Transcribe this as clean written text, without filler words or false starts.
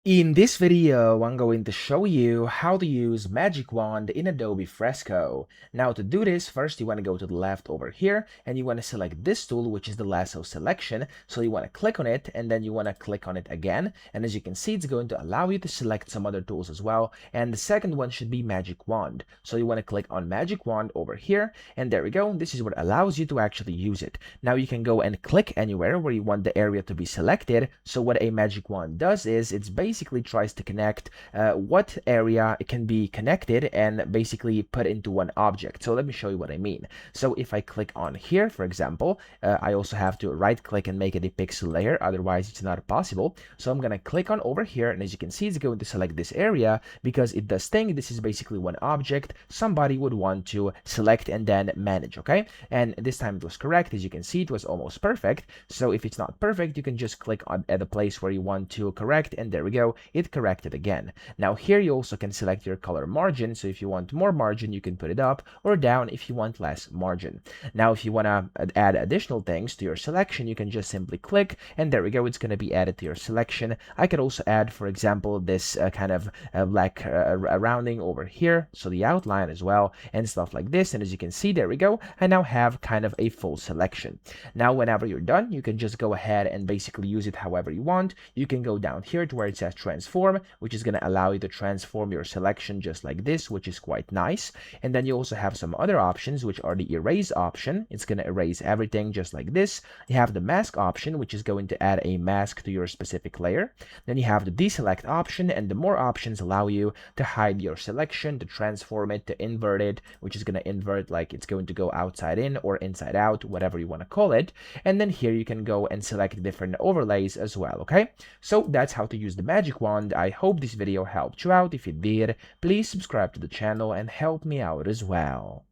In this video, I'm going to show you how to use Magic Wand in Adobe Fresco. Now to do this, first you want to go to the left over here and you want to select this tool, which is the lasso selection. So you want to click on it and then you want to click on it again. And as you can see, it's going to allow you to select some other tools as well. And the second one should be Magic Wand. So you want to click on Magic Wand over here and there we go. This is what allows you to actually use it. Now you can go and click anywhere where you want the area to be selected. So what a Magic Wand does is it's basically tries to connect what area it can be connected and basically put into one object. So let me show you what I mean. So if I click on here, for example, I also have to right click and make it a pixel layer, otherwise it's not possible. So I'm gonna click on over here, and as you can see, it's going to select this area because it does think this is basically one object somebody would want to select and then manage. Okay, and this time it was correct. As you can see, it was almost perfect. So if it's not perfect, you can just click on at the place where you want to correct, and there we go, it corrected again. Now here you also can select your color margin. So if you want more margin, you can put it up or down if you want less margin. Now if you want to add additional things to your selection, you can just simply click, and there we go, it's going to be added to your selection. I could also add, for example, this kind of black rounding over here, so the outline as well and stuff like this. And as you can see, there we go, I now have kind of a full selection. Now whenever you're done, you can just go ahead and basically use it however you want. You can go down here to where it says transform, which is going to allow you to transform your selection just like this, which is quite nice. And then you also have some other options, which are the erase option. It's going to erase everything just like this. You have the mask option, which is going to add a mask to your specific layer. Then you have the deselect option, and the more options allow you to hide your selection, to transform it, to invert it, which is going to invert like it's going to go outside in or inside out, whatever you want to call it. And then here you can go and select different overlays as well. Okay, so that's how to use the Magic Wand. I hope this video helped you out. If it did, please subscribe to the channel and help me out as well.